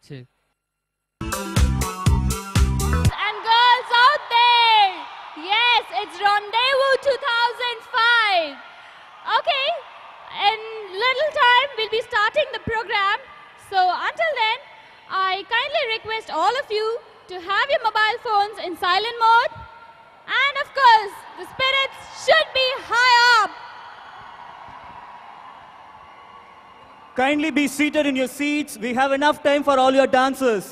சரி. And girls out there, yes, it's Rendezvous 2005. Okay, in little time we'll be starting the program. So until then, I kindly request all of you to have your mobile phones in silent mode. And of course, the spirits should be high up. Kindly be seated in your seats. We have enough time for all your dances.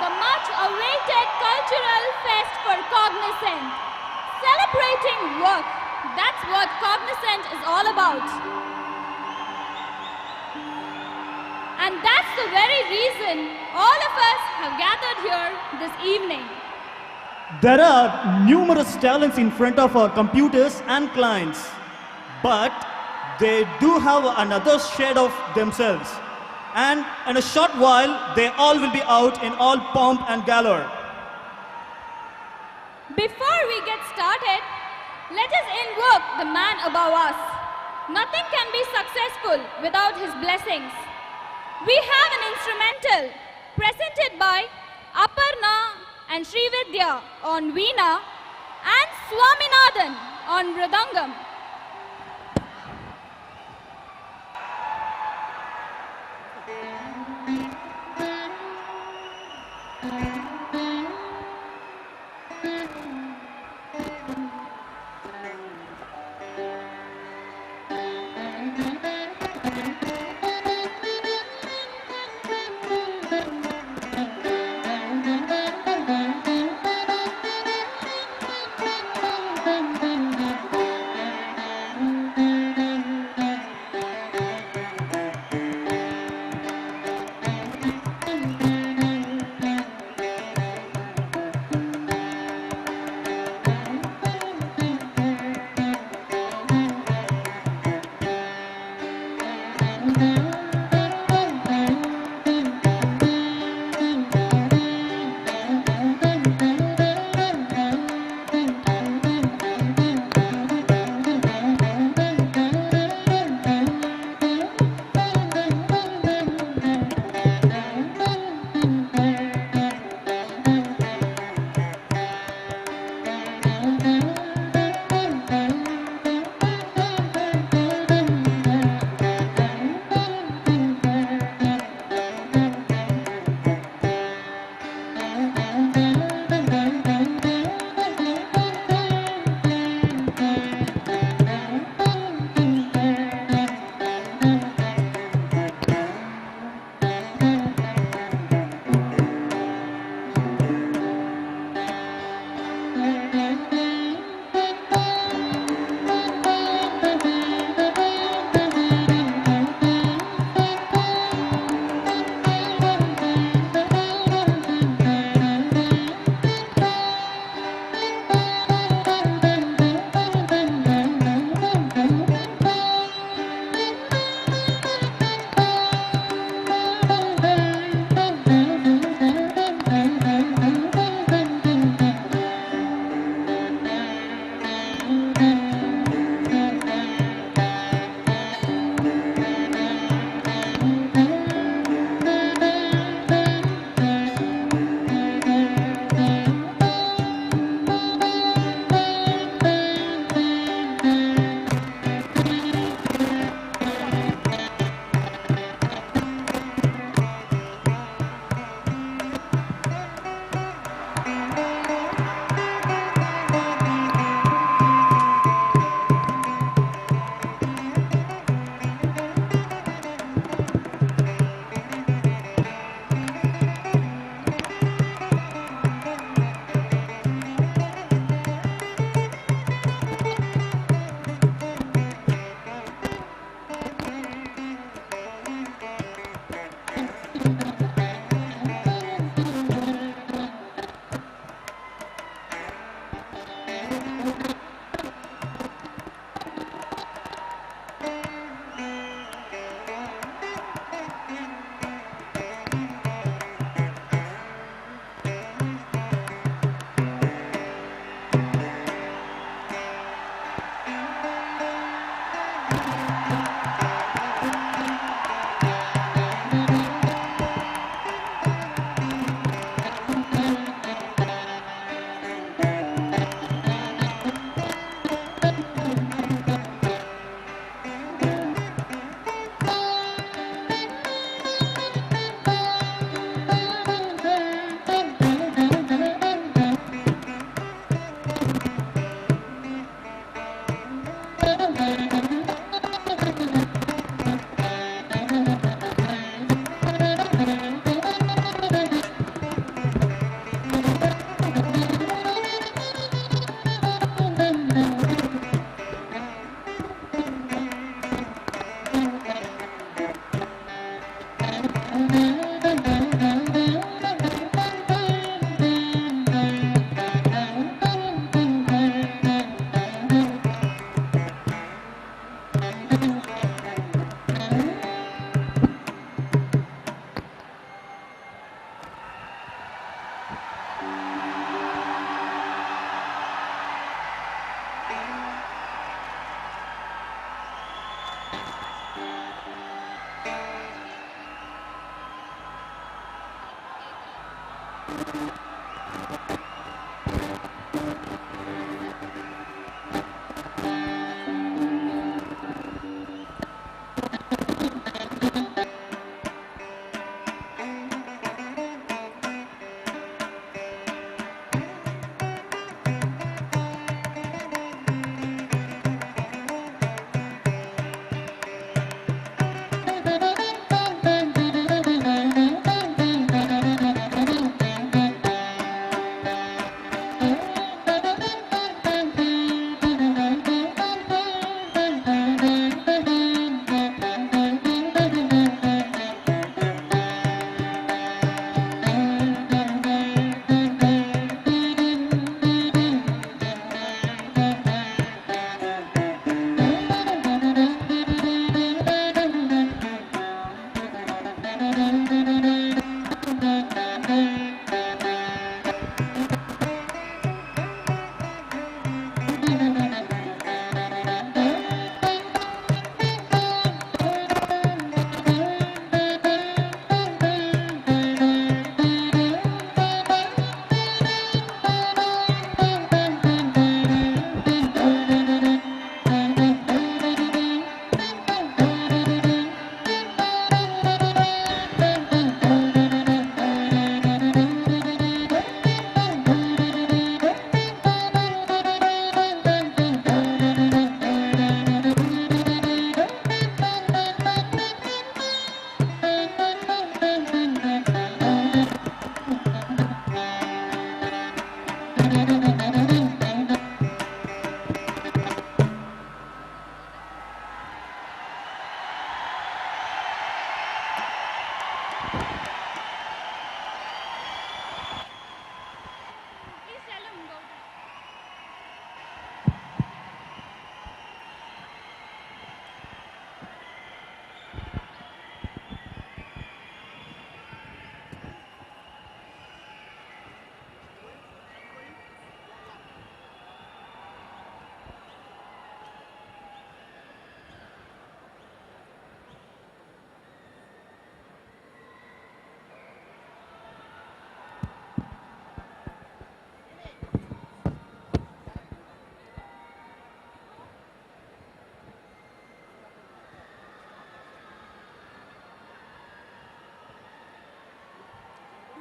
The much awaited cultural fest for Cognizant. Celebrating work. That's what Cognizant is all about. And that's the very reason all of us have gathered here this evening. There are numerous talents in front of our computers and clients, but they do have another shade of themselves. And in a short while, they all will be out in all pomp and galore. Before we get started, let us invoke the man above us. Nothing can be successful without his blessings. We have an instrumental presented by Aparna and Srividya on Veena and Swaminathan on Mridangam.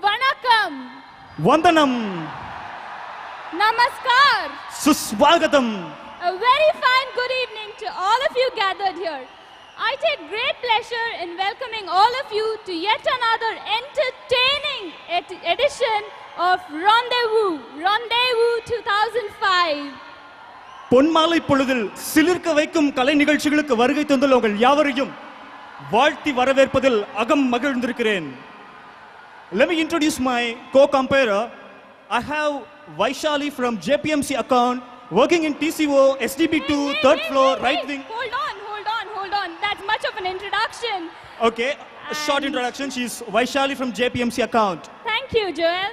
Vanakkam. Vandanam. Namaskar. Suswagatam. A very fine good evening to all of you gathered here. I take great pleasure in welcoming all of you to yet another entertaining edition of Rendezvous 2005. பொன்மாலை பொழுதில் சிலிர்க்க வைக்கும் கலை நிகழ்ச்சிகளுக்கு வருகை தந்துள்ள உங்கள் யாவரையும் வாழ்த்தி வரவேற்பதில் அகம் மகிழ்ந்திருக்கிறேன். Let me introduce my co-comparer. I have Vaishali from JPMC account, working in TCO, SDB2, third floor, right wing. Hold on. That's much of an introduction. Okay, a short introduction. She's Vaishali from JPMC account. Thank you, Joel.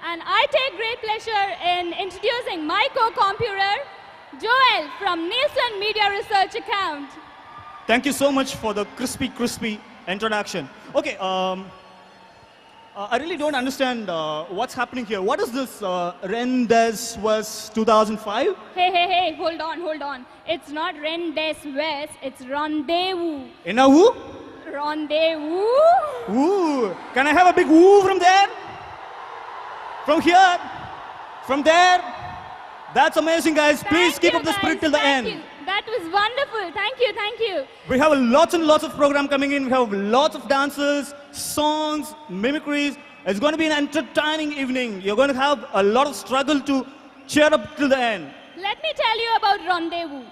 And I take great pleasure in introducing my co-comparer, Joel from Nielsen Media Research account. Thank you so much for the crispy introduction. Okay, I really don't understand what's happening here. What is this Rendezvous 2005? Hey, hold on. It's not Rendezvous, it's Rendezvous. Enna woo? Rendezvous? Ooh, can I have a big woo from there? From here? From there? That's amazing, guys. Please keep up the spirit till the end. You. That was wonderful. Thank you. We have lots and lots of program coming in. We have lots of dances, songs, mimicries. It's going to be an entertaining evening. You're going to have a lot of struggle to cheer up till the end. Let me tell you about Rendezvous.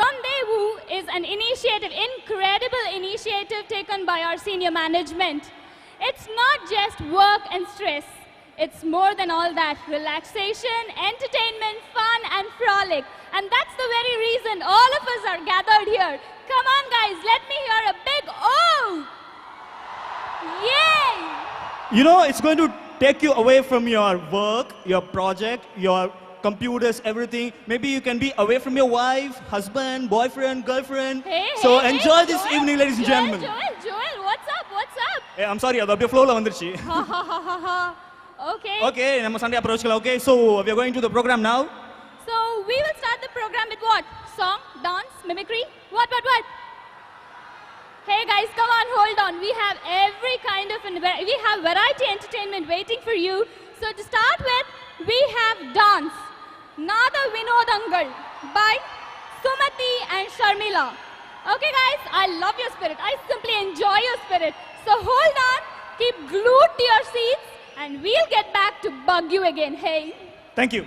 Rendezvous is an initiative, incredible initiative taken by our senior management. It's not just work and stress. It's more than all that. Relaxation, entertainment, fun, and frolic. And that's the very reason all of us are gathered here. Come on, guys, let me hear a big oh! Yay! You know, it's going to take you away from your work, your project, your computers, everything. Maybe you can be away from your wife, husband, boyfriend, girlfriend. So enjoy this evening, ladies and gentlemen. Joel, what's up? Hey, I'm sorry, adhu flow la vandiruchi. Okay. Okay, நம்ம Sunday approach. Okay, so we are going to the program now. So we will start the program with what? Song, dance, mimicry? What? Hey guys, come on, hold on. We have every kind of, we have variety entertainment waiting for you. So to start with, we have dance. Nada Vinodangal by Sumati and Sharmila. Okay guys, I love your spirit. I simply enjoy your spirit. So hold on, keep glued to your seats, and we'll get back to bug you again. Hey. Thank you.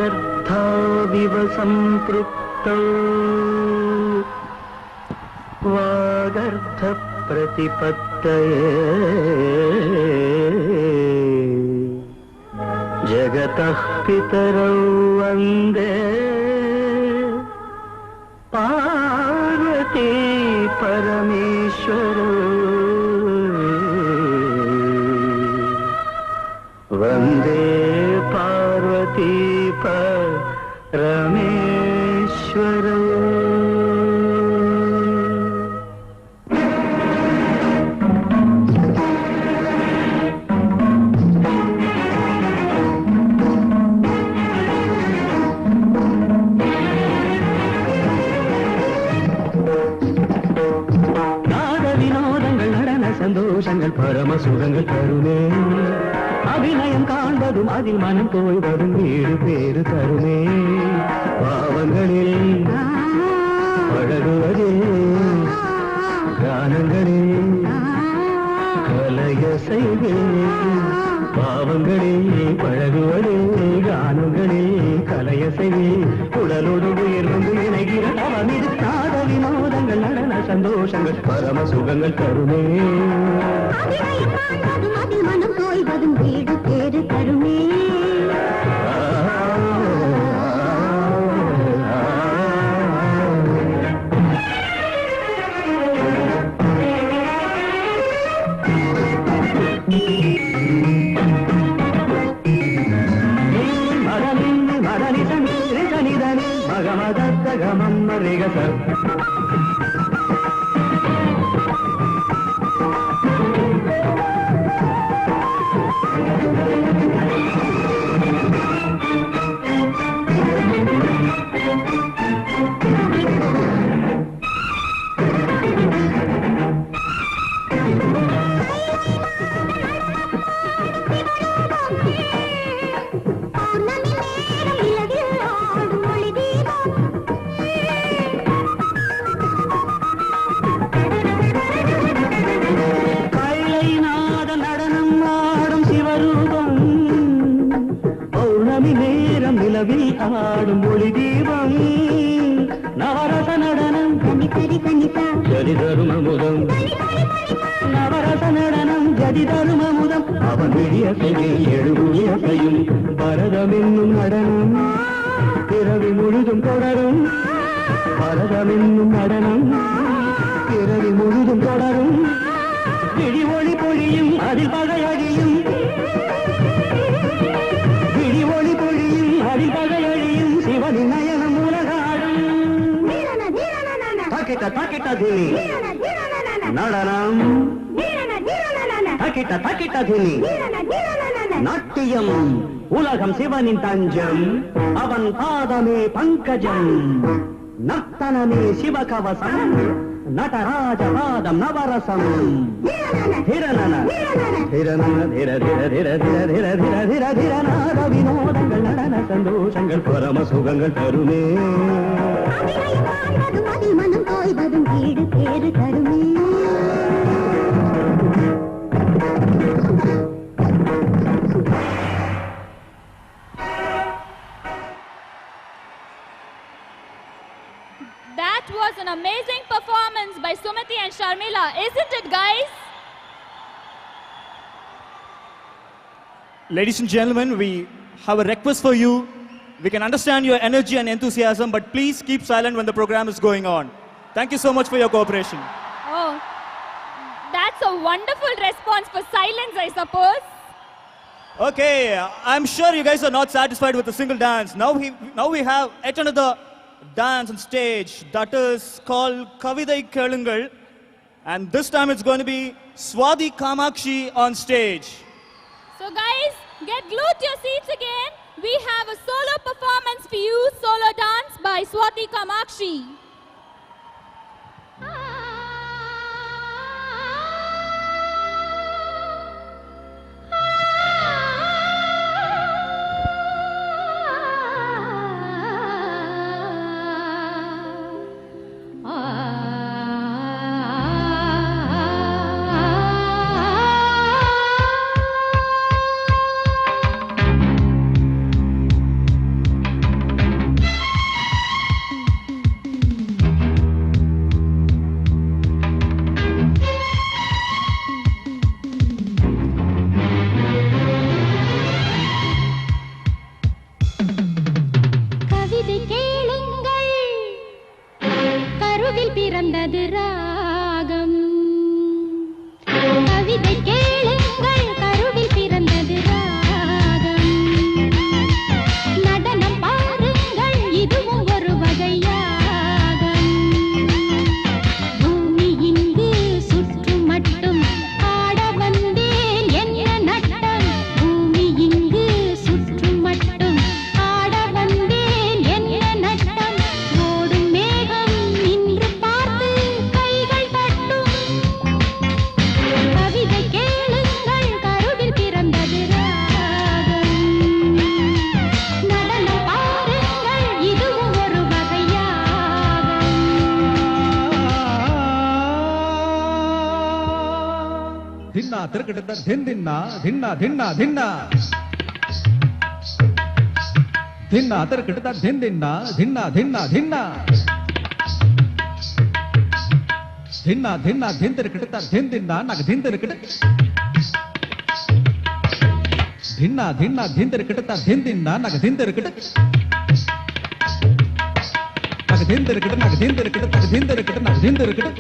वागर्थाविव सम्पृक्तौ वागर्थप्रतिपत्तये जगतः पितरौ वन्दे पार्वती परमेश्वरौ वन्दे पार्वती परमेश्वरौ சந்தோஷங்கள் பரம சுகங்கள் தருமே அபிநயம் காண்பதும் அதில் மனம் தோய்வதும் வீடு பேறு தருமே பாவங்களில் பழகுவதே கானங்களில் கலைய செய்வே பாவங்களில் பழகுவதே கானங்களில் கலைய செய்வே உடலோடு உயிர் வந்து இணைகிற அவமிது நாத வினோதங்கள் நடன சந்தோஷங்கள் பரம சுகங்கள் தருமே அதில் மனம் தோய்வதும் வீடு பேறு தருமே மகமதத்தகமம் மரிகசர் ஆடும் ஒளி தீபம் நவரச நடனம் ஜதி தருமமுதம் நவரச நடனம் ஜதி தருமமுதம் அவன் விழிய செய்யும் எழுவிய செய்யும் பரதம் என்னும் நடனம் பிறவி முழுதும் தொடரும் பரதம் என்னும் நடனம் பிறவி முழுதும் தொடரும் விழி ஒளி பொழியும் அதில் பகையடியும் விழி ஒளி பொழியும் அதில் பகையடியும் சிவனின் நயனம் உலகாடும் தக்கிட்ட தக்கிட்ட தினி நடனம் தக்கிட்ட தக்கிட்ட தினி நாட்டியம் உலகம் சிவனின் தஞ்சம் அவன் பாதமே பங்கஜம் நர்த்தனமே சிவகவசம் நடராஜபாதம் நவரசம் திரநன திரநன திர திர திர திர திர திர திர திரநாத வினோதங்கள் நடன சந்தோஷங்கள் பரம சுகங்கள் தருமே அதில் மனம் தோய்வதும் வீடு பேறு தருமே That was an amazing performance by Sumati and Sharmila, isn't it, guys? Ladies and gentlemen, we have a request for you. We can understand your energy and enthusiasm, but please keep silent when the program is going on. Thank you so much for your cooperation. Oh, that's a wonderful response for silence, I suppose. Okay, I'm sure you guys are not satisfied with a single dance. Now we have yet another dance on stage that is called Kavidai Kelungal, and this time it's going to be Swadhi Kamakshi on stage. So guys, get glued to your seats again. We have a solo performance for you, solo dance by Swadhi Kamakshi. Dhinna, dhinna, dhinna, dhinna. Dhinna, tirkita, dhinna, dhinna, dhinna, dhinna. Dhinna, dhinna, dhintirkita, dhinna, nag dhintirkita. Dhinna, dhinna, dhintirkita, dhinna, nag dhintirkita. Nag dhintirkita, nag dhintirkita, nag dhintirkita, nag dhintirkita.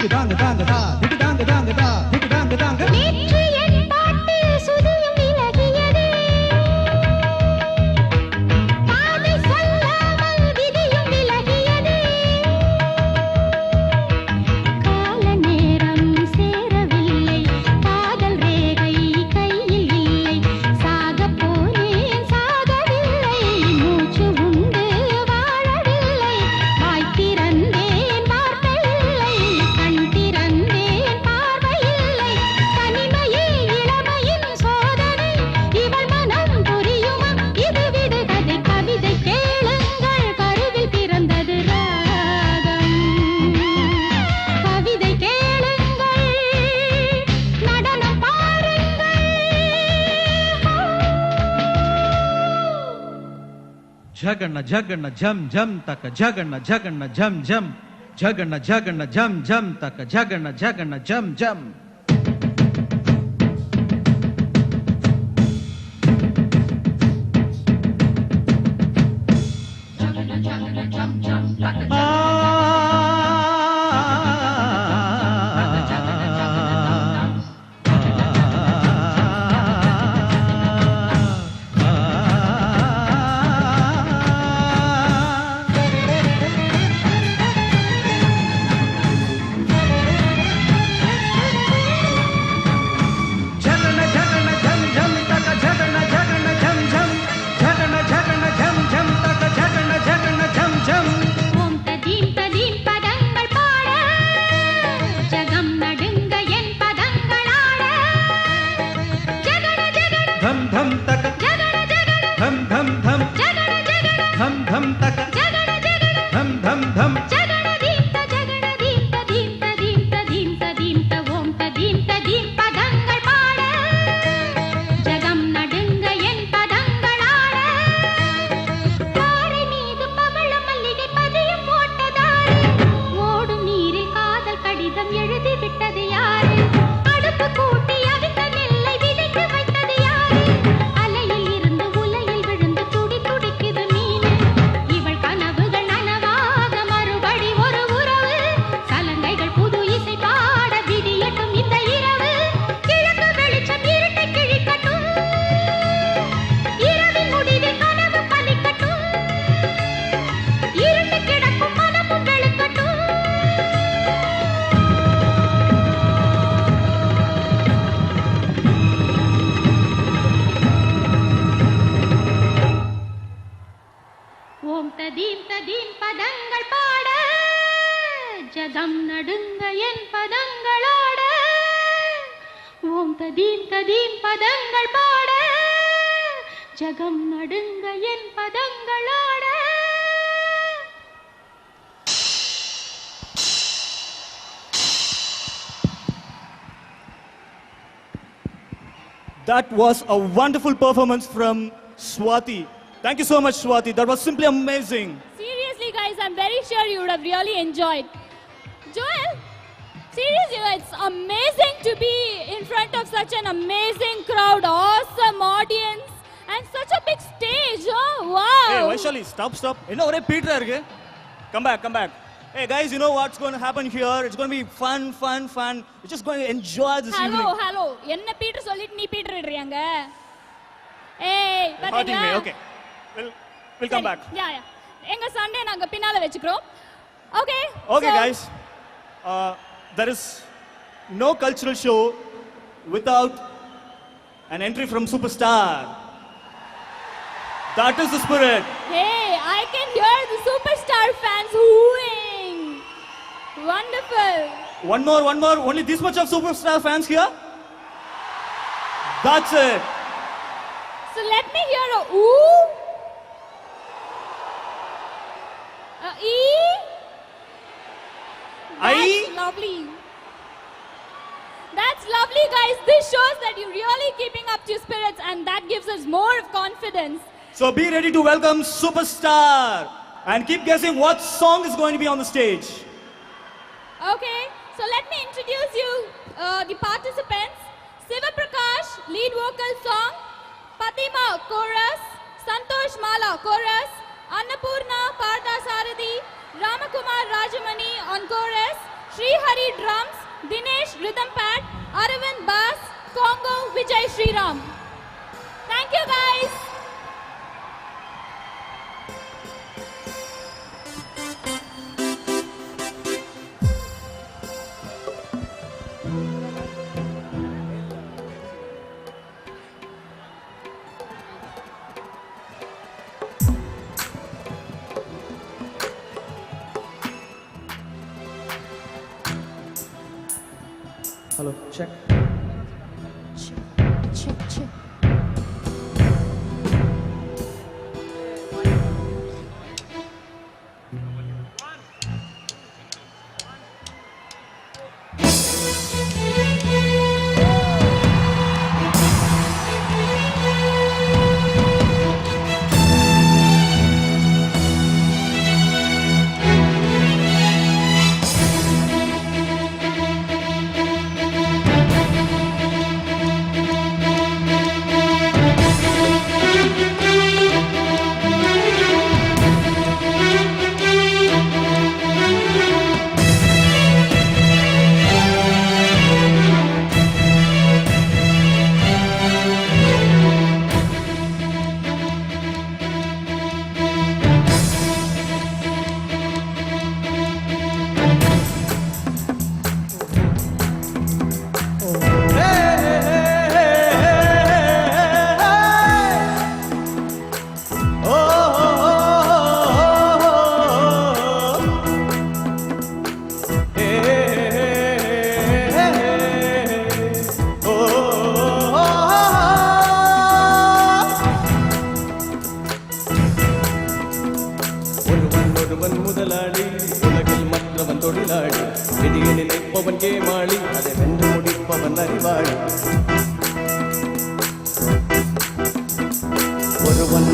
Dang dang da, dang dang da, dang dang da. நேற்று என் பாட்டு சுதியும் விலகியதே பாதை சொல்லாமல் விதியும் விலகியதே கால நேரம் சேரவில்லை காதல் ரேகை கையில் இல்லை சாகப் போனேன் சாகவில்லை மூச்சு உண்டு வாழவில்லை வாய் திறந்தேன் வார்த்தை இல்லை கண் திறந்தேன் பார்வை இல்லை தனிமையே இளமையின் சோதனை இவள் மனம் புரியுமா இது விடுகதை கவிதை கேளுங்கள் கருவில் பிறந்தது ராகம் கவிதை கேளுங்கள் நடனம் பாருங்கள் Jagana, jagana, jam, jam, taka, jagana, jagana, jam, jam. Jagana, jagana, jam, jam, taka, jagana, jagana, jam, jam. ததீம் பதங்கள் பாட ஜகம் நடுங்க என் பதங்களோட ஓம் ததீம் பதங்கள் பாட ஜகம் நடுங்க என் பதங்களோட. That was a wonderful performance from Swati. Thank you so much, Swati. That was simply amazing. Seriously, guys, I'm very sure you would have really enjoyed. Joel, seriously, it's amazing to be in front of such an amazing crowd, awesome audience, and such a big stage. Oh, wow. Hey, Vaishali, stop. You know, Peter, come back. Hey, guys, you know what's going to happen here? It's going to be fun. We're just going to enjoy this evening. Hello. என்ன Peter சொல்லிட்டு நீ Peter இடுறியாங்க? ஏய், பாத்தீங்களா? Okay. We'll come back. Yeah. எங்க Sunday நாங்க பின்னால வெச்சுக்கிறோம். Okay. Okay, guys. There is no cultural show without an entry from superstar. That is the spirit. Hey, I can hear the superstar fans hooing. Wonderful. One more. Only this much of superstar fans here? That's it. So let me hear a ooh. A ee. That's lovely. That's lovely, guys. This shows that you're really keeping up to your spirits, and that gives us more of confidence. So be ready to welcome superstar and keep guessing what song is going to be on the stage. Okay, so let me introduce you the participants. Siva Prakash, lead vocal song. Patima, chorus. Santosh Mala, chorus. Annapurna Partha Saradi. Ramakumar Rajamani on chorus. Sri Hari drums. Dinesh rhythm pad. Aravind bass. Congo Vijay Sriram. Thank you, guys. Hello, check. Check. ஒருவன் முதலாளி உலகில் மற்றவன் தொழிலாளி விதியை நினைப்பவன் கேமாளி அதை வென்று முடிப்பவன் அறிவாளி ஒருவன்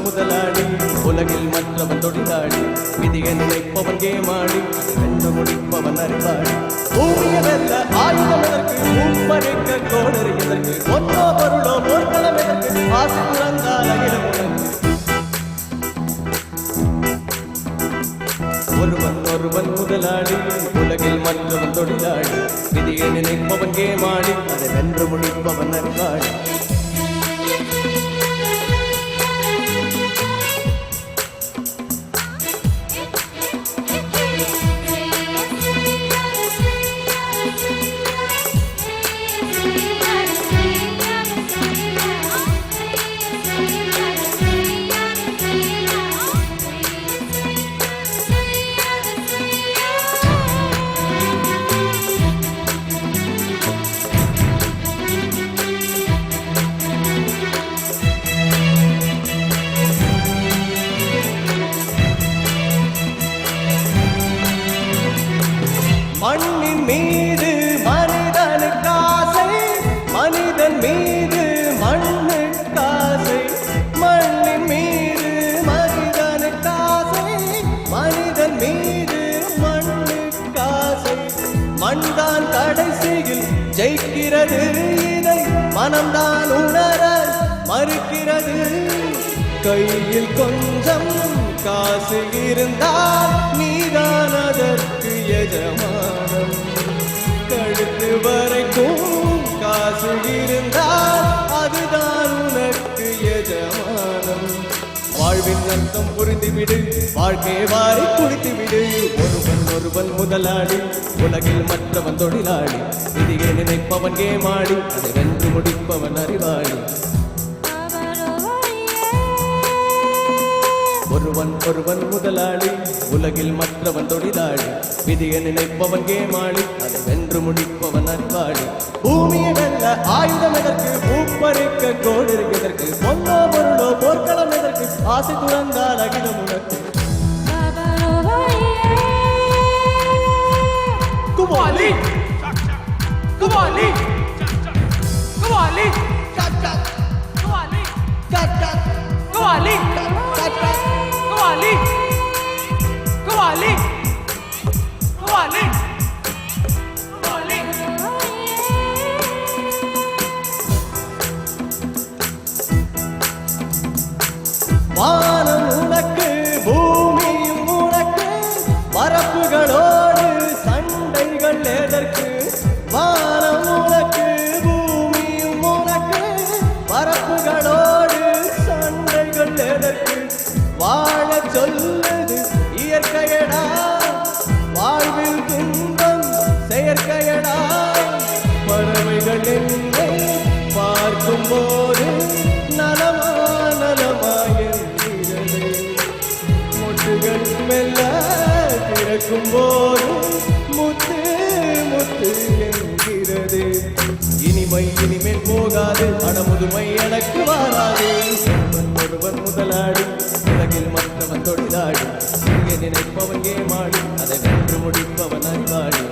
முதலாளி உலகில் மற்றவன் தொழிலாளி விதியை நினைப்பவன் கேமாளி அதை வென்று முடிப்பவன் அறிவாளி பூமியை வெல்ல ஆயுதம் எதற்கு மூப்பறிக்க கோடரி எதற்கு ஒன்றோ பொருளோ போர்க்களம் எதற்கு ஆசை துறந்தால் அகிலம் உனக்கு ஒருவன் முதலாளி உலகில் மற்றவன் தொழிலாளி விதியை நினைப்பவன் கேமாளி அதை வென்று முடிப்பவன் அறிவாளி மீது மனிதனுக்காசை, மனிதன் மீது மண்ணுக்காசை. மண்ணின் மீது மனிதனுக்காசை, மனிதன் மீது மண்ணுக்காசை. மண்தான் கடைசியில் ஜெயிக்கிறது, இதை மனம்தான் உணர மறுக்கிறது. கையில் கொஞ்சம் காசு இருந்தால் நீதான் அதற்கு எஜமானம். கழுத்து வரைக்கும் காசு இருந்தால் அதுதான் உனக்கு எஜமானம். வாழ்வின் அர்த்தம் புரிந்துவிடு, வாழ்க்கையை வாரி குடித்துவிடு. ஒருவன் முதலாளி, உலகில் மற்றவன் தொழிலாளி. விதியை நினைப்பவன் கேமாடி, அதை வென்று முடிப்பவன் அறிவாளி. ஒருவன் முதலாளி, உலகில் மற்றவன் தொழிலாளி. விதியை நினைப்பவன் கேமாளி, அதை வென்று முடிப்பவன் அறிவாளி. பூமியை வெல்ல ஆயுதம் எதற்கு, பூப்பறிக்க கோடு எதற்கு, பொன்னோ பொருளோ போர்க்களம் எதற்கு, ஆசை துறந்தால் அகிலம் உனக்கு. Kuwali! Kuwali! Kuwali! Kuwali! Kuwali! Kuwali! Kuwali! Kuwali! Kuwali! வானம் உனக்கு, பூமியும் உனக்கு, பரப்புகளோடு சண்டைகள் எதற்கு. வானம் உனக்கு, பூமியும் உனக்கு, பரப்புகளோடு சண்டைகள் எதற்கு. வாழ சொல்லுது இயற்கையடா, வாழ்வில் துன்பம் செயற்கையடா. பறவைகள் என்னை பார்க்கும் போது நலமா நலமாயிருக்கிறது. மொட்டுகள் மெல்ல திறக்கும் போது முத்து முத்து என்கிறது. இனிமை இனிமேல் போகாது, அடமுதுமை எனக்கு வாராது. ஒருவன் முதலாளி, உலகில் மற்றவன் தொழிலாளி. இங்கே நினைப்பவன் கேமாளி, அதை வென்று முடிப்பவன் அறிவாளி.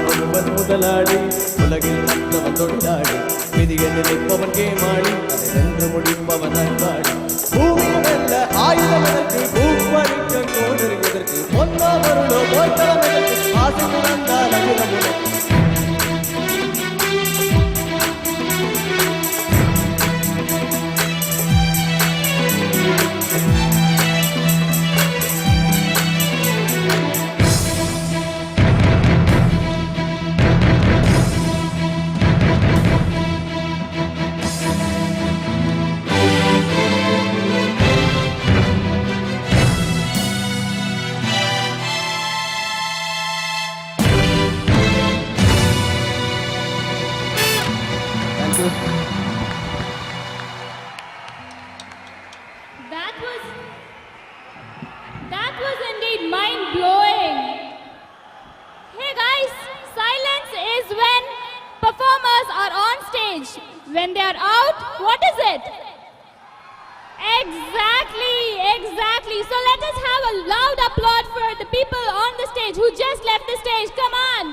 ஒருவன் முதலாளி, உலகில் மற்றவன் தொழிலாளி. விதியை நினைப்பவன் கேமாளி, அதை வென்று முடிப்பவன் அறிவாளி. பூமியை வெல்ல ஆயுதம் எதற்கு, பூப்பறிக்க கோடு எதற்கு, பொன்னோ பொருளோ போர்க்களம் எதற்கு, ஆசை துறந்தால் அகிலம் உனக்கு. That was indeed mind-blowing. Hey guys, silence is when performers are on stage. When they are out, what is it? Exactly. So let us have a loud applaud for the people on the stage who just left the stage. Come on.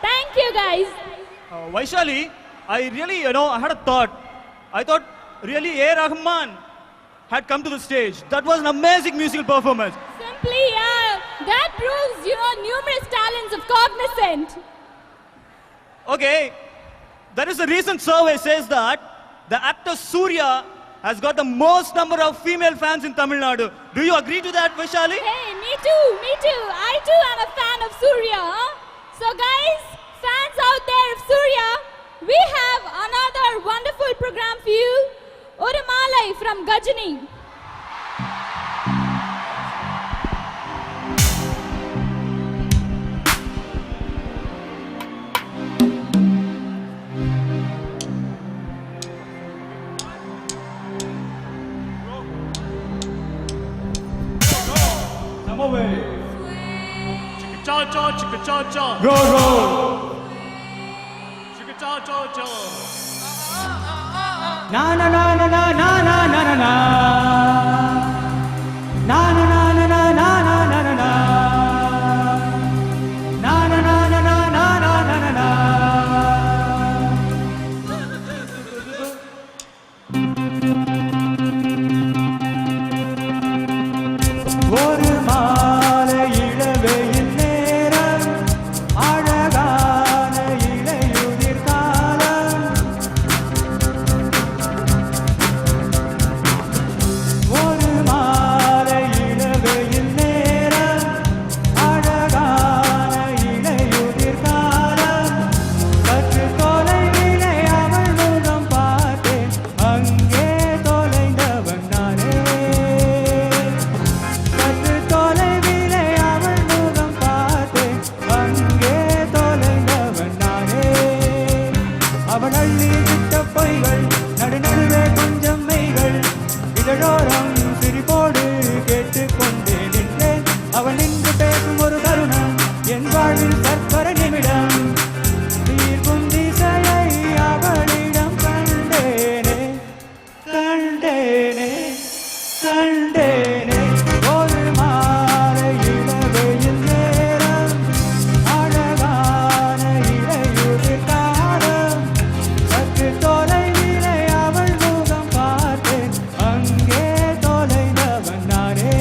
Thank you guys. Vaishali, I really, I had a thought. I thought really A. Rahman had come to the stage. That was an amazing musical performance. Simply, that proves, numerous talents of Cognizant. Okay, there is a recent survey says that the actor Surya has got the most number of female fans in Tamil Nadu. Do you agree to that, Vaishali? Hey, me too. I too am a fan of Surya. So guys, fans out there of Surya, we have another wonderful program for you. Oru Malai from Gajini. Chicka-cha-cha. Go. Chicka-cha-cha. Na na na na na na na na na. அவள் அள்ளி விட்ட பொய்கள் நடுநடுவே கொஞ்சம் மெய்கள் இதழோரம் சிரிப்போடு கேட்டுக்கொண்டே நின்றேன் அவள் நின்று பேசும் ஒரு தருணம் என் வாழ்வில் சற்கரை நிமிடம் தீர்க்கும் திசையை அவளிடம் கண்டேனே கண்டேனே கண்டேனே ஒரு மாலை இளவெயில் நேரம் அழகான இளையுதிர் காலம் சற்று தொலைவிலே அவள் முகம் பார்த்தேன் அங்கே தொலைந்தவன் நானே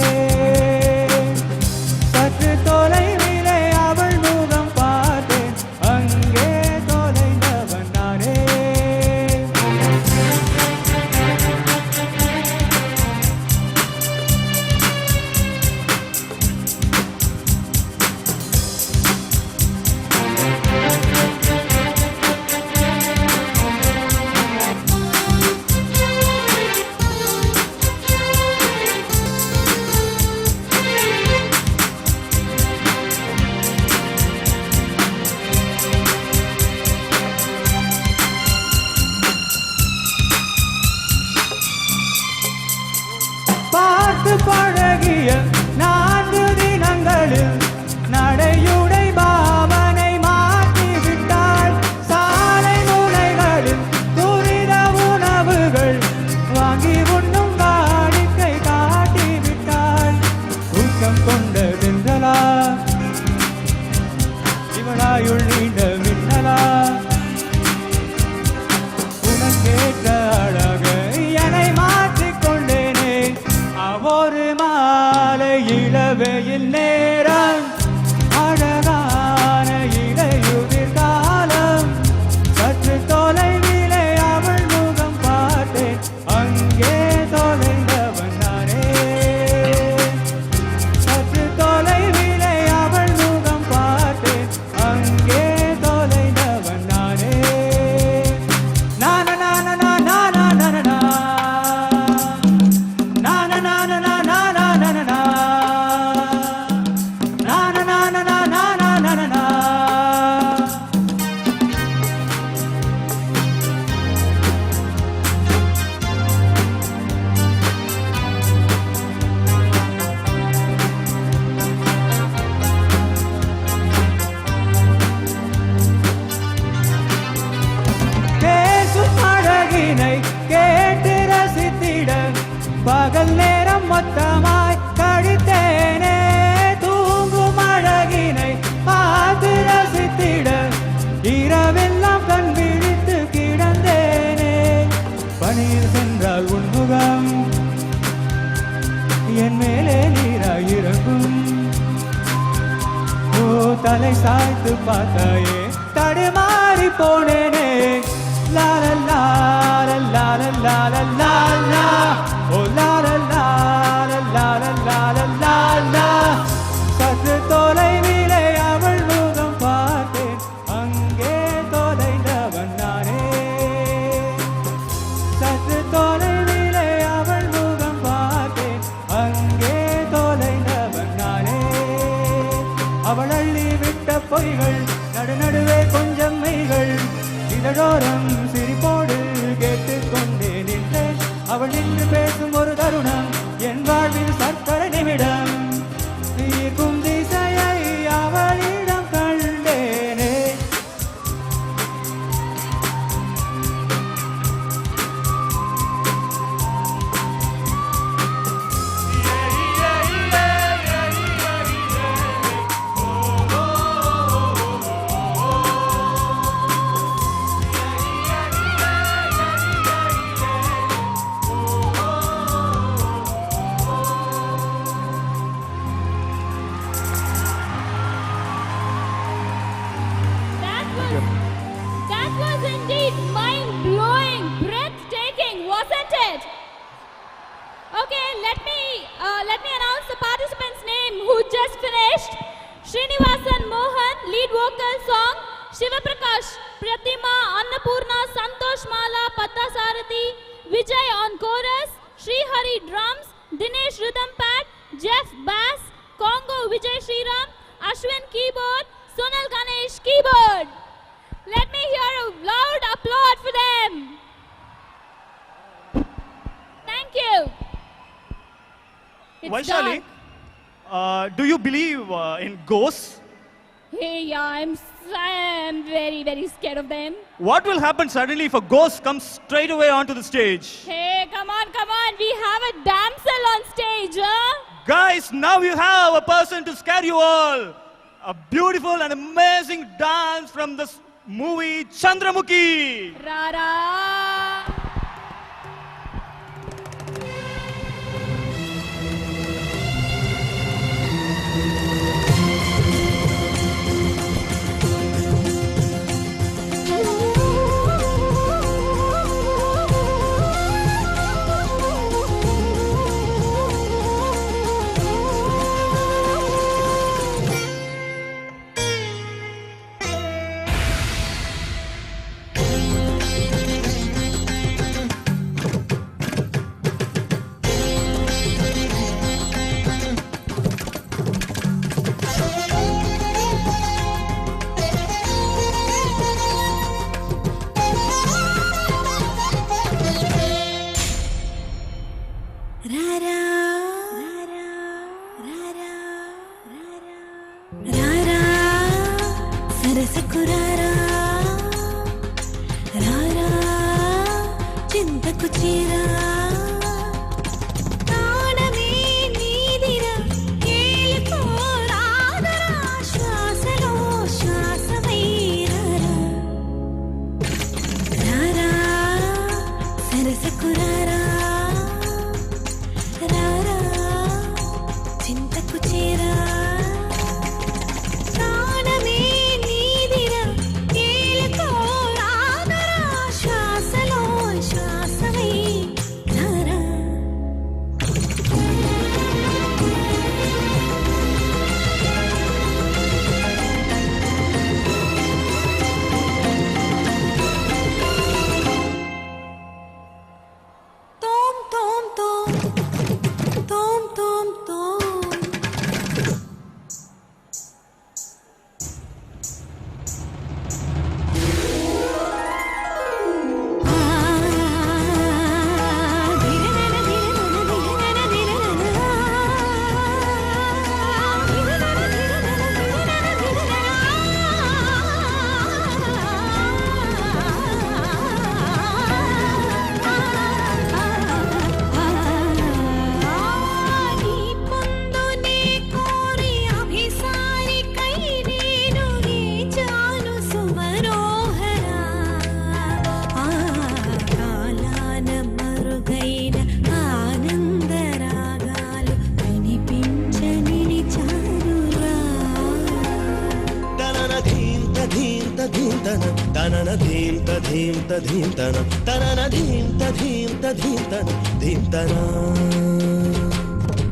சற்று தொலைவிலே அவள் முகம் பார்த்தேன் அங்கே தொலைந்தவன் நானே பார்த்து பழகிய 4 தினங்களில் நடையுடை பாவனை மாற்றிவிட்டாள் சாலை முனைகளில் துரித உணவுகள் வாங்கி உண்ணும் வாடிக்கை காட்டிவிட்டாள் ஊக்கம் கொண்ட வென்றலா இவளாயுள் நீண்ட மின்னலா உனக்கேற்ற அழக என்னை மாற்றிக்கொண்டேனே ஒரு மாலை இளவெயில் நேரம் அழகான இளையுதிர் காலம் சற்று தொலைவிலே அவள் முகம் பார்த்தேன் அங்கே தொலைந்தவன் நானே சற்று தொலைவிலே அவள் முகம் பார்த்தேன் அங்கே தொலைந்தவன் நானே நான நான நான நான நான பேசும் அழகினை கேட்டு ரசித்திட பகல் நேரம் மொத்தமாய் கழித்தேனே தூங்கும் அழகினை பார்த்து ரசித்திட இரவெல்லாம் கண் விழித்து கிடந்தேனே பணியில் சென்றால் உன்முகம் என் மேலே நீராயிரங்கும் ஓ தலை சாய்த்து பார்த்தாயே தடுமாறி போனேனே லால லால லால லால லாலா ஓ லால லால லால லால லாலா சற்று தொலைவிலே அவள் முகம் பார்த்தேன் அங்கே தொலைந்தவன் நானே சற்று தொலைவிலே அவள் முகம் பார்த்தேன் அங்கே தொலைந்தவன் நானே அவள் அள்ளி விட்ட பொய்கள் நடுநடுவே கொஞ்சம் மெய்கள் இதழோரம் சிரிப்போடு கேட்டுக்கொண்டே நின்றேன் அவள் நின்று பேசும் ஒரு தருணம் என் வாழ்வில் சற்கரை நிமிடம் தீர்க்கும் திசையை அவளிடம் கண்டேனே That was indeed mind-blowing, breathtaking, wasn't it? Okay, let me announce the participant's name who just finished. Srinivasan Mohan, lead vocal song. Shiva Prakash, Pratima, Annapurna, Santosh Mala, Pathasarathi, Vijay on chorus, Sri Hari drums, Dinesh rhythm pad, Jeff bass, Congo Vijay Sriram, Ashwin keyboard, Sonal Ganesh keyboard. Let me hear a loud applause. applaud for them. Thank you. It's Vaishali, dark. do you believe in ghosts? Hey, yeah, I'm very, very scared of them. What will happen suddenly if a ghost comes straight away onto the stage? Hey, come on. We have a damsel on stage, huh? Guys, now you have a person to scare you all. A beautiful and amazing dance from this movie Chandramukhi. Rara.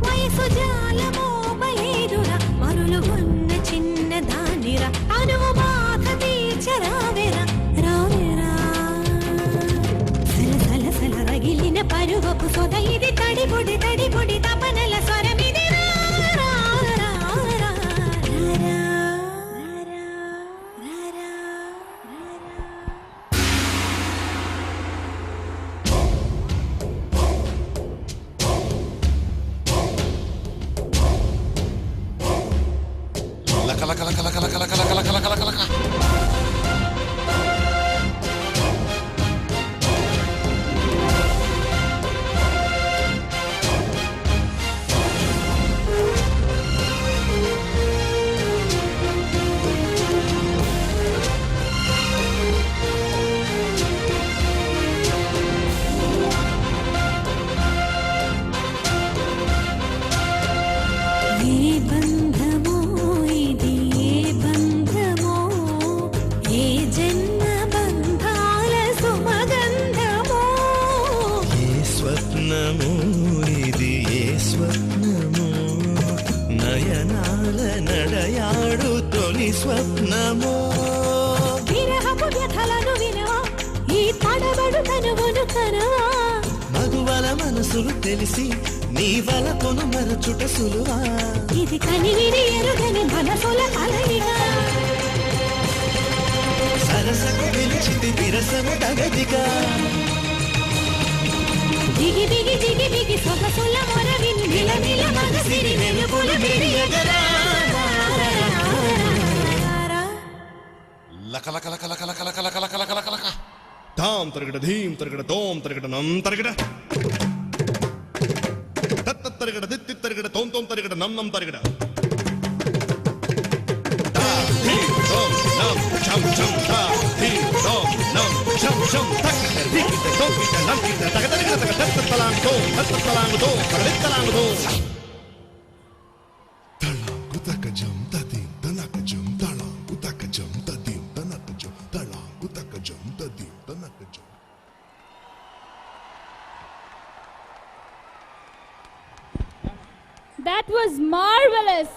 వయసు జాలమో బలేరురా మరులుగొన్న చిన్న దానిరా అనువు బాధ తీర్చరావెరా Ravera సల సల రగిలిన పరువపు సొద ఇది తడిబుడి తపనల స్వరమిది రా రా రా రా రా స్వప్నమో విరహపు వ్యథలను వినవా ఈ తడబడు కనువును కనవా మధువల మనసులు తెలిసి నీ వలపును మరచుట సులువా ఇది కనివిని ఎరుగని మనసుల కలయిక వరసకు పిలిచితి విరసము తగదిగా దిగి దిగి దిగి దిగి సొగసుల మొరవిని నిల నిల మగసిరి వెలుగుల విరియగరా లక లక లక లక లక లక లక లక లక లక లక తాం తరగడ ధీం తరగడ తోం తరగడ నం తరగడ తత్త తరగడ దిత్తి తరగడ తోం తోం తరగడ నం నం తరగడ తా ధీం తోం నం చం చం తా ధీం తోం నం చం చం తక్కిట దిక్కిట తోకిట నంకిట తగ తరగడ తగ తత్త తలాంగ్ తోం తత్త తలాంగ్ తోం తగ తలాంగ్ తోం తలాంగు తక జం తదీం తనక జం తలాంగు తక జం తదీం తనక జం తలాంగు తక జం తదీం తనక జం That was marvelous.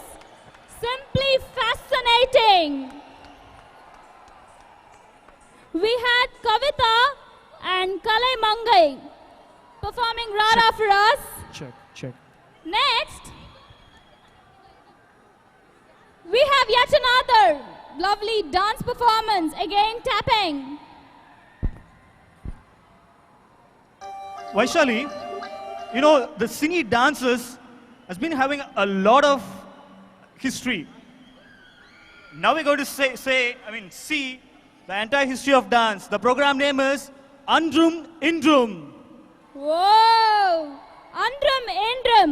Simply fascinating. We had Kavita and Kalai Mangai performing Rara for us. Check. Next, we have yet another lovely dance performance, again tapping. Vaishali, you know, the Singhi dances has been having a lot of history. Now we're going to see the entire history of dance. The program name is Andrum Indrum. Whoa! Andrum Indrum.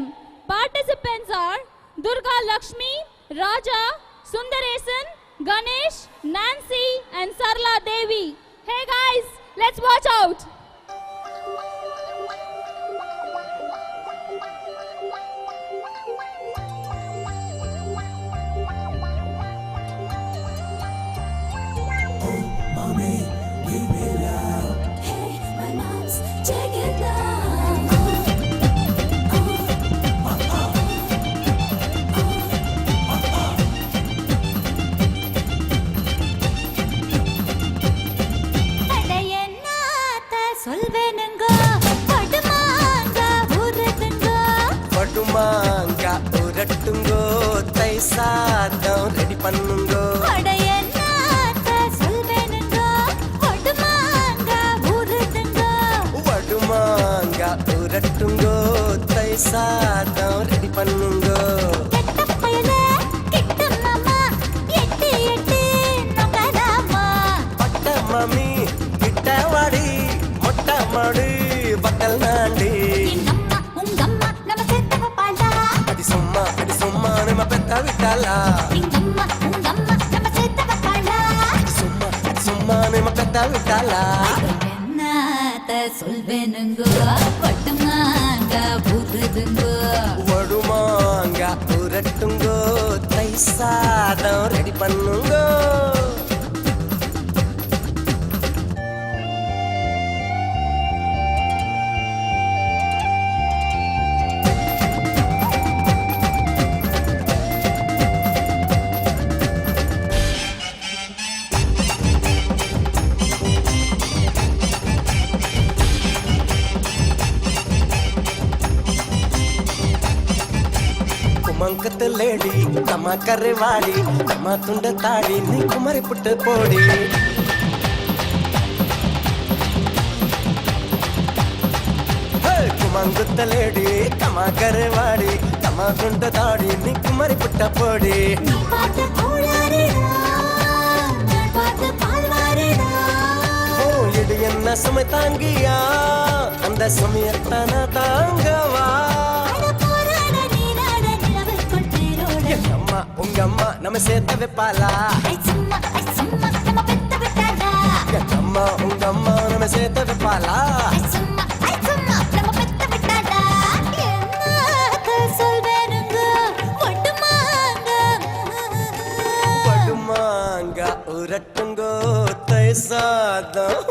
Participants are Durga Lakshmi, Raja, Sundaresan, Ganesh, Nancy and Sarla Devi. Hey guys, let's watch out. படுமாங்க உரட்டுங்கோ தை சாதம் ready பண்ணுங்கோ வடுமாங்க உரட்டுங்கோ தை சாதம் ready பண்ணுங்கோ பட்ட mummy கிட்ட வாடி மொட்டை மாடு பட்டல் நாண்டி అది సుమ్మా నిమ్మ పెద్ద విట్టాలా సుమ్మా నిమ్మ పెద్ద విట్టాలా வடுமாங்க உரட்டுங்கோ தை சாதம் ரெடி பண்ணுங்கோ குமங்கத்து லேடி கம்மா கருவாடி கம்மா துண்ட தாடி நீ குமரி புட்டு போடி குமங்குத்த லேடி கம்மா கருவாடி கம்மா துண்ட தாடி நீ குமரி புட்ட போடி இது என்ன சுமை தாங்கியா அந்த சுமையத்தான தாங்கவா உங்க அம்மா நம்ம சேர்த்த வைப்பாளா அம்மா உங்க அம்மா நம்ம சேர்த்த வைப்பாளா படுமாங்க உரட்டுங்கோ தை சாதம்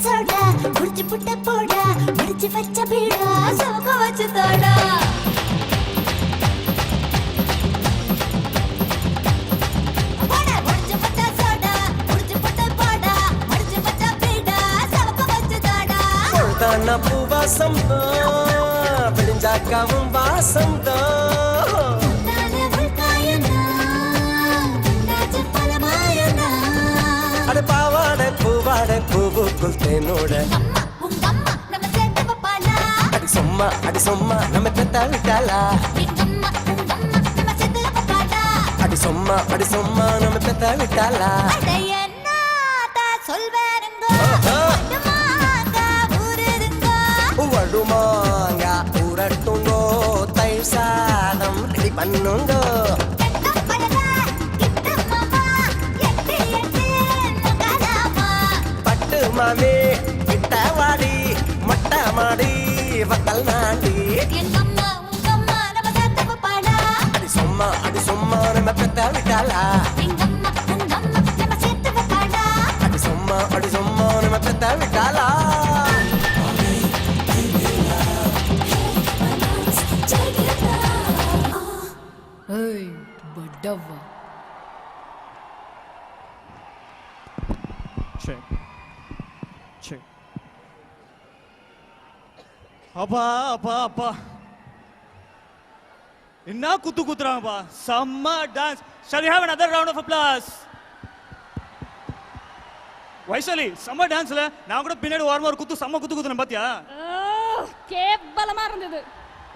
சோடா குடிச்சு புட்ட போடா முடிச்சு வச்ச பீடா சோக வச்சு தோடா போடா குடிச்சு புட்ட சோடா குடிச்சு புட்ட போடா முடிச்சு வச்ச பீடா சோக வச்சு தோடா பொழுதான பூவாசம் தான் விடிஞ்சாக்காவும் வாசம் தான் நானே உள்காயனா நாச்சு பலமாயனா அட பாவாடை பூவாடை பூவுக்குள் தேனோட அம்மா உங்க அம்மா நம்ம சேர்த்து பாப்பாளா அடி சொம்மா நம்ம பெத்த விட்டாளா எங்க அம்மா உங்க அம்மா நம்ம சேர்த்து பாப்பாளா அடி சொம்மா நம்ம பெத்த விட்டாளா அட என்னடா சொல்வேருங்க மாங்க ஊருதுங்க வடுமாங்க ஊரட்டுங்கோ தயிர் சாதம் ரெடி பண்ணுங்கோ கெட்ட பலதா கிட்ட மாமா எட்டி எட்டி நகராமா பட்டு மாமே கிட்ட வாடி மொட்டை மாடி வத்தல் நாண்டி எங்க அம்மா உங்க அம்மா நம்ம சேர்த்து பாப்பாளா அடி சொம்மா நம்ம பெத்த விட்டாளா எங்க அம்மா உங்க அம்மா நம்ம சேர்த்து பாப்பாளா அடி சொம்மா நம்ம பெத்த விட்டாளா ஏய் பட்டவா Check. Check. அப்பா அப்பா அப்பா என்ன குத்து குத்துறாங்கப்பா செம்ம dance. Shall we have another round of applause? Vaishali செம்ம டான்ஸ்ல நான் கூட பின்னாடி ஓரமா ஒரு குத்து செம்ம குத்து குத்துறேன் பாத்தியா? கேவலமா இருந்தது.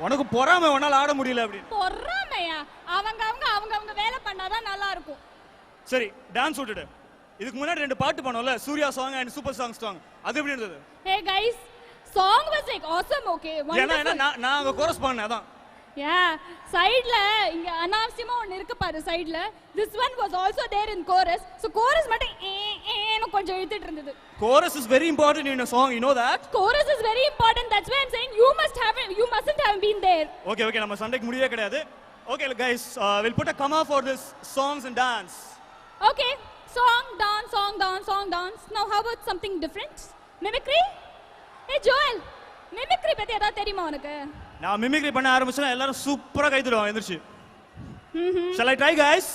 உனக்கு பொறாமை உன்னால ஆட முடியல அப்படின்னு. பொறாமையா? அவங்க வேலை பண்ணாதான் நல்லா இருக்கும். சரி டான்ஸ் விட்டுடு. இதுக்கு முன்னாடி 2 பாட்டு பண்ணோம்ல Surya song and super song song அது எப்படி இருந்தது? Hey guys, song was like awesome, okay? ஏன்னா நான் அங்க கோரஸ் பண்ணேன் அதான். Yeah, sideல இங்க அனாவசியமா ஒன்னு இருக்கு பாரு sideல. This one was also there in chorus. So chorus மட்டும் ஏன்னு கொஞ்சம் இழுத்துட்டு இருந்தது. Chorus is very important in a song, you know that? Chorus is very important. That's why I'm saying you mustn't have been there. Okay, நம்ம சண்டைக்கு முடியவே கிடையாது. Okay guys, we'll put a comma for this songs and dance. Okay, song, dance. Now how about something different? Mimicry? Hey Joel, mimicry பத்தி ஏதாவது தெரியுமா உனக்கு? நான் mimicry பண்ண ஆரம்பிச்சா எல்லாரும் சூப்பரா கை தட்டுவாங்க எந்திரச்சு. Shall I try guys?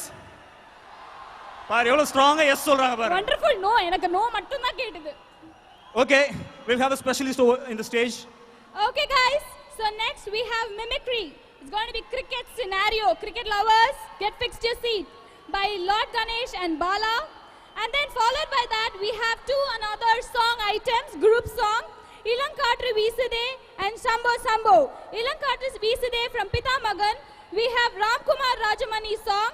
பாரு எவ்வளவு ஸ்ட்ராங்கா எஸ் சொல்றாங்க பாரு. Wonderful. No, எனக்கு no மட்டும் தான் கேட்டது. Okay, we'll have a specialist in the stage. Okay guys, so next we have mimicry. It's going to be cricket scenario. Cricket lovers, get fixed your seat by Lord Ganesh and Bala. And then followed by that we have 2 another song items, group song. Ilankatru Veesade and Sambo Sambo. Ilankatru Veesade from Pita Magan. We have Ramkumar Rajamani song.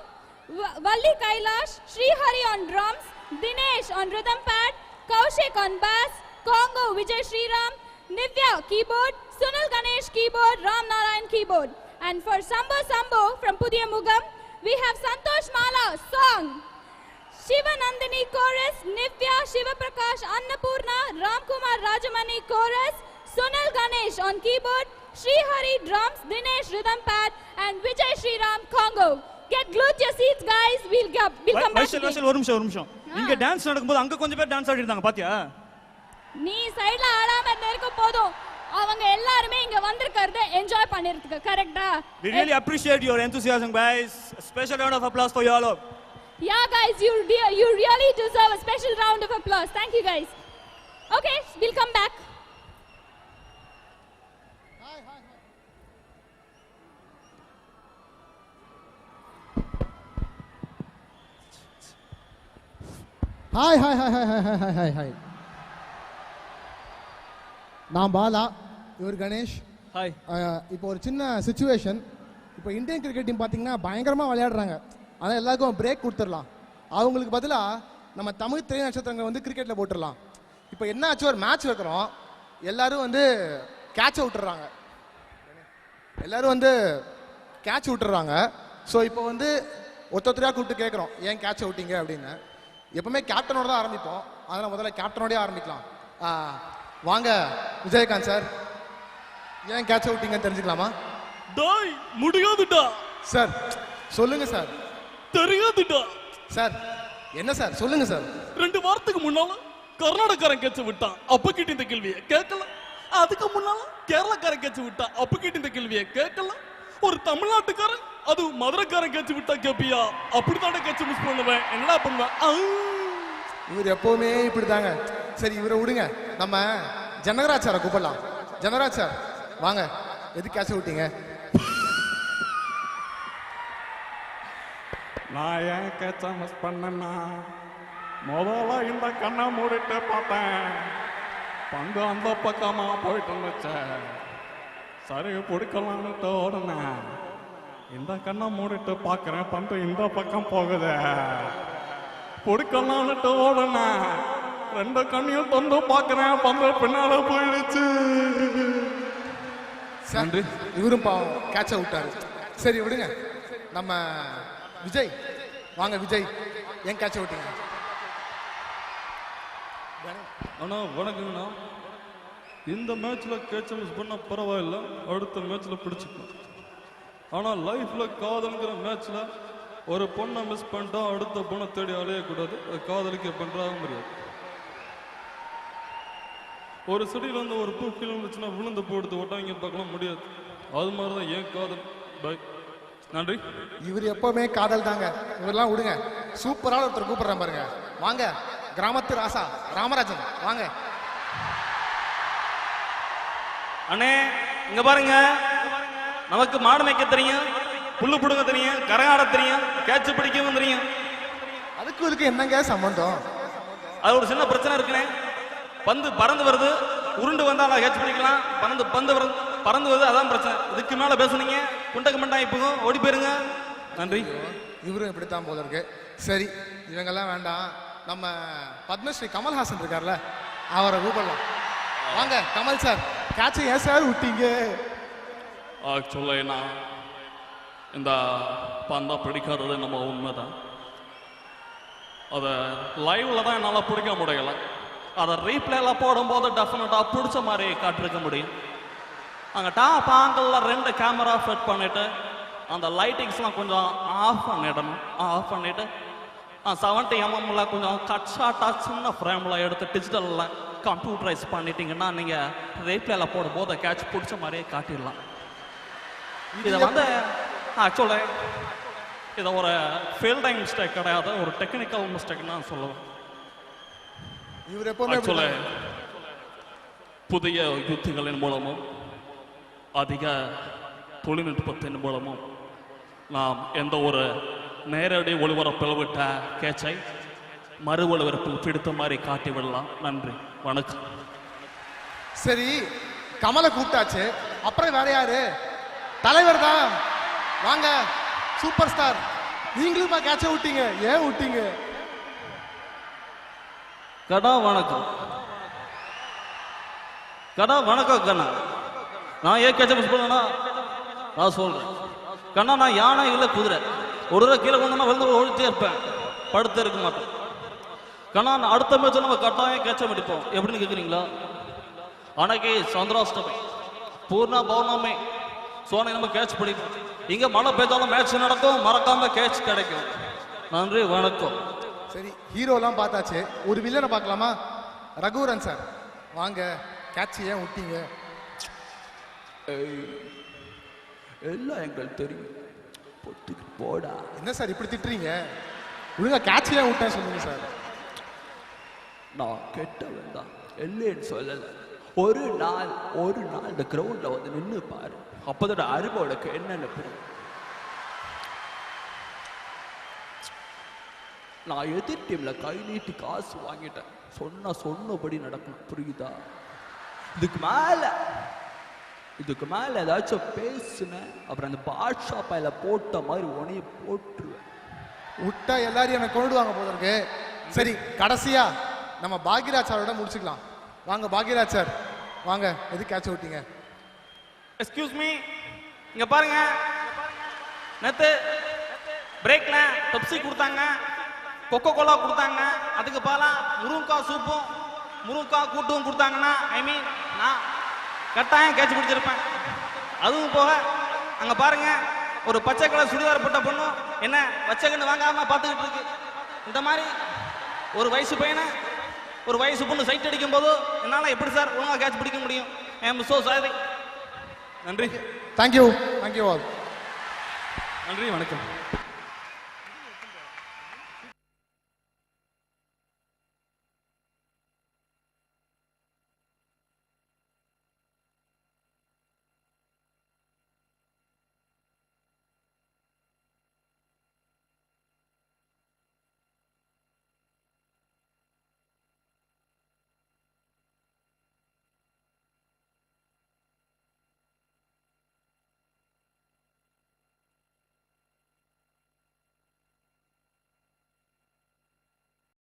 Valli Kailash, Sri Hari on drums, Dinesh on rhythm pad, Kaushik on bass, Congo Vijay Sriram, Nivya keyboard, Sunil Ganesh keyboard, Ram Narayan keyboard. And for Sambo Sambo from Pudiya Mugam, we have Santosh Mala song. Shiva Nandini chorus, Nivya Shiva Prakash Annapurna, Ramkumar Rajamani chorus, Sunil Ganesh on keyboard, Sri Hari drums, Dinesh rhythm pad, and Vijay Sriram Congo. Get glued to your seats guys. We'll come back. வைஷல் ஒரு நிமிஷம். இங்க dance நடக்கும்போது அங்க கொஞ்சம் பேர் dance ஆடிட்டு இருந்தாங்க பாத்தியா? நீ சைடுல ஆடாம இருக்க போதும். அவங்க எல்லாரும் இங்க வந்திருக்கிறது என்ஜாய் பண்ணிருக்காங்க. கரெக்ட்டா? We really appreciate your enthusiasm guys. A special round of applause for you all. Yeah guys, you really deserve a special round of applause. Thank you guys. Okay, we'll come back. Hi நான் பாலா, இவர் Ganesh. Hi. இப்போ ஒரு சின்ன situation. இப்போ Indian cricket team பார்த்தீங்கன்னா பயங்கரமாக விளையாடுறாங்க. ஆனால் எல்லாருக்கும் பிரேக் கொடுத்துடலாம். அவங்களுக்கு பதிலாக நம்ம தமிழ் திரை நட்சத்திரங்கள் வந்து கிரிக்கெட்டில் போட்டுடலாம். இப்போ என்ன ஆச்சு, ஒரு மேட்ச் வைக்கிறோம், எல்லாரும் வந்து கேட்சை விட்டுறாங்க. ஸோ இப்போ வந்து ஒருத்தரையாக கூப்பிட்டு கேட்குறோம் ஏன் கேட்சை விட்டீங்க அப்படின்னு. எப்பவுமே கேப்டனோட தான் ஆரம்பிப்போம், அதனால் முதல்ல கேப்டனோடய ஆரம்பிக்கலாம். வாங்க விஜயகாந்த் சார், ஏன் கேட்சை விட்டீங்கன்னு தெரிஞ்சுக்கலாமா? டேய் முடியாதுடா சார். சொல்லுங்க சார். தெரியாதுடா சார். என்ன சார் சொல்லுங்க சார். 2 வாரத்துக்கு முன்னால கர்நாடகாரன் கேட்ச விட்டான் அப்ப கிட்ட இந்த கேள்வியை கேட்கல. அதுக்கு முன்னால கேரளக்காரன் கேட்ச விட்டான் அப்ப கிட்ட இந்த கேள்வியை கேட்கல. ஒரு தமிழ்நாட்டுக்காரன் அது மதுரைக்காரன் கேட்ச விட்டா கேப்பியா? அப்படித்தானே கேட்ச மிஸ் பண்ணுவேன். என்னடா பண்ணுவேன்? இவர் எப்பவுமே இப்படிதாங்க. சரி இவரை விடுங்க, நம்ம ஜனகராஜ் சாரை கூப்பிடலாம். ஜனகராஜ் சார் வாங்க, எது கேட்ச விட்டீங்க? நான் ஏன் கேட்ச மிஸ் பண்ணேன்னா, முதல்ல இந்த கண்ணை மூடிட்டு பார்த்தேன், பந்து அந்த பக்கமா போயிட்டு இருந்துச்சு. சரி பிடிக்கலான்ட்டு ஓடுனேன். இந்த கண்ணை மூடிட்டு பார்க்குறேன், பந்து இந்த பக்கம் போகுது. பிடிக்கலான்ட்டு ஓடுனேன், ரெண்டு கண்ணையும் தொந்து பார்க்குறேன், பந்து பின்னால போயிடுச்சு. நன்றி. இவரும் பாவம் கேட்ச விட்டாரு. சரி விடுங்க, நம்ம விஜய் வாங்க. விஜய் ஏன் கேட்ச விட்டீங்க? அண்ணா வணக்கங்கண்ணா. இந்த மேட்ச்சில் கேட்ச மிஸ் பண்ண பரவாயில்ல, அடுத்த மேட்ச்சில் பிடிச்சிக்கலாம். ஆனால் லைஃப்பில் காதல்ங்கிற மேட்ச்சில் ஒரு பொண்ணை மிஸ் பண்ணிட்டா அடுத்த பொண்ணை தேடி அலையக்கூடாது. அது காதலிக்க பண்ணுறாக முடியாது. ஒரு செடியிலேருந்து ஒரு பூ கீழே இருந்துச்சுன்னா விழுந்து போடுத்து ஒட்டாங்க பார்க்கலாம் முடியாது. அது மாதிரி தான் ஏன் காதல். பை, நன்றி. இவர் எப்பவுமே காதல் தாங்க. இவரெல்லாம் விடுங்க. சூப்பரான ஒருத்தர் கூப்பிடுறேன் பாருங்க. வாங்க, கிராமத்து ராசா ராமராஜன் வாங்க. அண்ணே இங்க பாருங்க, நமக்கு மாடு மேய்க்க தெரியும், புல்லு புடுங்க தெரியும், கரகாட தெரியும், கேட்ச பிடிக்கவும் தெரியும். அதுக்கு இதுக்கு என்னங்க சம்பந்தம்? அது ஒரு சின்ன பிரச்சனை இருக்குண்ணே. பந்து பறந்து வருது, உருண்டு வந்தா நான் கேட்ச் பிடிக்கலாம். பறந்து வருது, அதான் பிரச்சனை. இதுக்கு மேல பேசுனீங்க குண்டக்கு மண்டாய் போகும், ஓடி போயிருங்க. நன்றி. இவரும் இப்படித்தான் போல இருக்கு. சரி இவங்கெல்லாம் வேண்டாம், நம்ம பத்மஸ்ரீ கமல்ஹாசன் இருக்கார்ல, அவரை கூப்பிடலாம். வாங்க கமல் சார், கேட்ச ஏன் சார் விட்டீங்க? ஆக்சுவலாக நான் இந்த பந்தா பிடிக்காதது நம்ம உண்மைதான். அதை லைவ்ல தான் என்னால் பிடிக்க முடியல. அதை ரீப்ளேல போடும்போது டெஃபினட்டாக பிடிச்ச மாதிரி காட்டிருக்க முடியும். அங்கே டாப் ஆங்கிளில் 2 கேமரா ஃபிட் பண்ணிவிட்டு அந்த லைட்டிங்ஸ்லாம் கொஞ்சம் ஆஃப் பண்ணிடணும். ஆஃப் பண்ணிவிட்டு 70 mm கொஞ்சம் கட் ஷாட்டாக சின்ன ஃப்ரேமில் எடுத்து டிஜிட்டலில் கம்ப்யூட்டரைஸ் பண்ணிட்டீங்கன்னா நீங்கள் ரீப்ளேல போடும்போது கேட்ச் பிடிச்ச மாதிரியே காட்டிடலாம். இதை வந்து ஆக்சுவலி இதை ஒரு ஃபீல்டிங் மிஸ்டேக் கிடையாது, ஒரு டெக்னிக்கல் மிஸ்டேக் நான் சொல்லுவேன். இவர் எப்பவுமே ஆக்சுவலி புதிய யுத்திகளின் மூலமும் அதிக தொழில்நுட்பத்தின் மூலமும் நாம் எந்த ஒரு நேரடி ஒளிபரப்பில் விட்ட கேட்சை மறு ஒளிபரப்பில் பிடித்த மாதிரி காட்டி விடலாம். நன்றி, வணக்கம். சரி கமலை கூப்பிட்டாச்சு, அப்புறம் வேற யாரு? தலைவர் தான். வாங்க சூப்பர் ஸ்டார், நீங்களும் கேட்ச விட்டீங்க, ஏன் விட்டீங்க? கடா வணக்கம். கடா வணக்கம் கண்ணா. நான் ஏன் கேட்ச மிஸ் பண்ணேன்னா நான் சொல்றேன் கண்ணா, நான் யானை இல்லை குதிரை. ஒரு தடவை கீழே கொண்டு விழுந்து ஒழிச்சே இருப்பேன், படுத்து இருக்க மாட்டேன் கண்ணா. நான் அடுத்த மேட்ச் நம்ம கட்டாயம் கேட்ச முடிப்போம். எப்படின்னு கேட்குறீங்களா? அன்னைக்கு சந்திராஷ்டமி, பூர்ணா பௌர்ணமி, சோனை நம்ம கேட்ச் பிடிப்போம். இங்கே மழை பெய்தாலும் மேட்ச் நடக்கும், மறக்காம கேட்ச் கிடைக்கும். நன்றி, வணக்கம். சரி ஹீரோலாம் பார்த்தாச்சு, ஒரு வில்லனை பார்க்கலாமா? ரகுவரன் சார் வாங்க, கேட்ச் ஏன் விட்டீங்க? எல்லாம் எங்களுக்கு தெரியும், போடா. என்ன சார் இப்படி திட்டுறீங்க? ஒழுங்கா கேட்ச் ஏன் விட்டேன்னு சொல்லுங்க சார். நான் கெட்ட வேண்டாம் இல்லைன்னு சொல்லலை. ஒரு நாள் இந்த கிரவுண்ட்ல வந்து நின்று பாரு, அப்போதோட அருமையோடக்கு என்னென்ன புரியும். நான் எதிர் டீம்ல கை நீட்டி காசு வாங்கிட்டேன், சொன்னபடி நடக்கணும், புரியுதா? இதுக்கு மேல ஏதாச்சும் பேசுனேன், அப்புறம் அந்த பாட்ஷா பையில போட்ட மாதிரி உனைய போட்டுருவேன். விட்டா எல்லாரையும் எனக்கு கொண்டுடுவாங்க போல இருக்கு. சரி கடைசியா நம்ம பாக்யராஜ் சாரோட முடிச்சுக்கலாம். வாங்க பாக்யராஜ் சார் வாங்க, எது கேட்ச் விட்டீங்க? எக்ஸ்கியூஸ் மீ, இங்க பாருங்க, நேத்து பிரேக்ல பெப்சி கொடுத்தாங்க, கொக்கோ கோலா கொடுத்தாங்க, அதுக்கு பாலா முருங்கைக்காய் சூப்பும் முருங்கைக்காய் கூட்டும் கொடுத்தாங்கன்னா நான் கட்டாயம் கேட்ச் பிடிச்சிருப்பேன். அதுவும் போக அங்க பாருங்க, ஒரு பச்சை கலர் சுடிதார் போட்ட பொண்ணு என்ன வச்ச கண்ணு வாங்காம பார்த்துக்கிட்டு இருக்கு. இந்த மாதிரி ஒரு வயசு பையனை ஒரு வயசு பொண்ணு சைட் அடிக்கும் போது என்னால் எப்படி சார் ஒழுங்காக கேட்ச் பிடிக்க முடியும்? I am so sorry. நன்றி. Thank you all. நன்றி, வணக்கம்.